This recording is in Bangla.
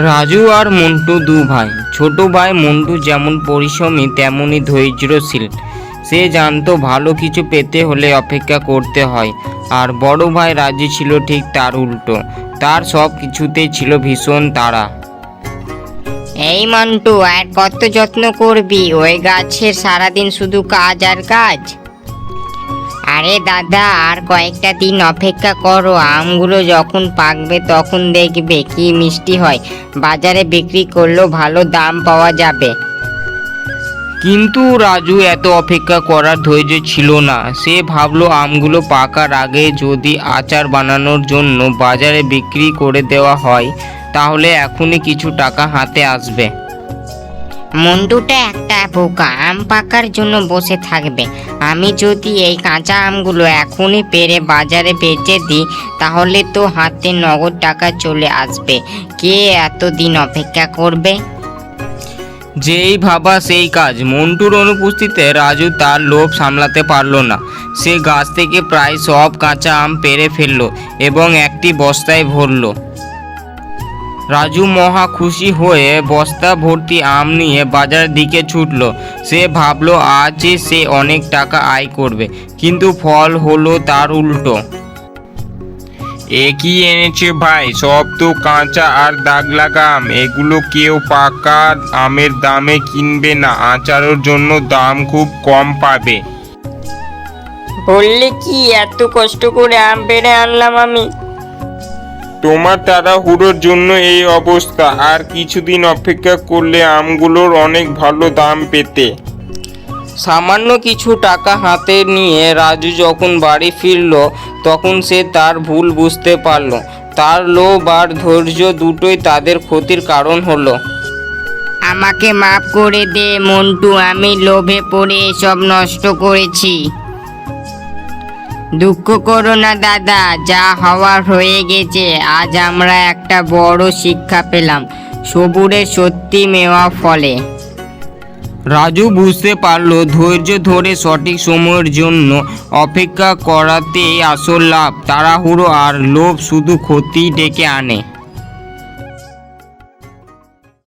রাজু আর মন্টু দু ভাই। ছোট ভাই মন্টু যেমন পরিশ্রমী তেমনই ধৈর্যশীল। সে জানতো ভালো কিছু পেতে হলে অপেক্ষা করতে হয়। আর বড় ভাই রাজু ছিল ঠিক তার উল্টো। তার সব কিছুতেই ছিল ভীষণ তাড়া। এই মন্টু, আর কত যত্ন করবি? ওই গাছের সারাদিন শুধু কাজ আর কাজ। আরে দাদা, আর কয়েকটা দিন অপেক্ষা করো। আমগুলো যখন পাকবে তখন দেখবে কি মিষ্টি হয়। বাজারে বিক্রি করলেও ভালো দাম পাওয়া যাবে। কিন্তু রাজু এত অপেক্ষা করার ধৈর্য ছিল না। সে ভাবলো আমগুলো পাকার আগে যদি আচার বানানোর জন্য বাজারে বিক্রি করে দেওয়া হয় তাহলে এখনই কিছু টাকা হাতে আসবে। মন্টুটা একটা বোকা, আম পাকার জন্য বসে থাকবে। আমি যদি এই কাঁচা আমগুলো এখনই পেরে বাজারে বেচে দিই তাহলে তো হাতে নগদ টাকা চলে আসবে। কে এতদিন অপেক্ষা করবে? যেই ভাবা সেই কাজ। মন্টুর অনুপস্থিতিতে রাজু তার লোভ সামলাতে পারল না। সে গাছ থেকে প্রায় সব কাঁচা আম পেড়ে ফেলল এবং একটি বস্তায় ভরল। রাজু মহা খুশি হয়ে বস্তা ভর্তি আম নিয়ে বাজারের দিকে ছুটল। সে ভাবলো আজ সে অনেক টাকা আয় করবে, কিন্তু ফল হলো তার উল্টো। এ কি এনেছে ভাই? সব তো কাঁচা আর দাগ লাগা আম। এগুলো কেউ পাকা আমের দামে কিনবে না। আচারের জন্য দাম খুব কম পাবে। বললে কি, এত কষ্ট করে আম পেড়ে আনলাম আমি। তোমার তাড়াহুড়োর জন্য এই অবস্থা। আর কিছুদিন অপেক্ষা করলে আমগুলোর অনেক ভালো দাম পেতে। সামান্য কিছু টাকা হাতে নিয়ে রাজু যখন বাড়ি ফিরল তখন সে তার ভুল বুঝতে পারল। তার লোভ আর ধৈর্য দুটোই তাদের ক্ষতির কারণ হলো। আমাকে মাফ করে দে মন্টু, আমি লোভে পড়ে এসব নষ্ট করেছি। দুঃখ করো না দাদা, যা হওয়ার হয়ে গেছে। আজ আমরা একটা বড় শিক্ষা পেলাম, সবুরে সত্যি মেওয়া ফলে। রাজু বুঝতে পারল ধৈর্য ধরে সঠিক সময়ের জন্য অপেক্ষা করাতেই আসল লাভ। তাড়াহুড়ো আর লোভ শুধু ক্ষতি ডেকে আনে।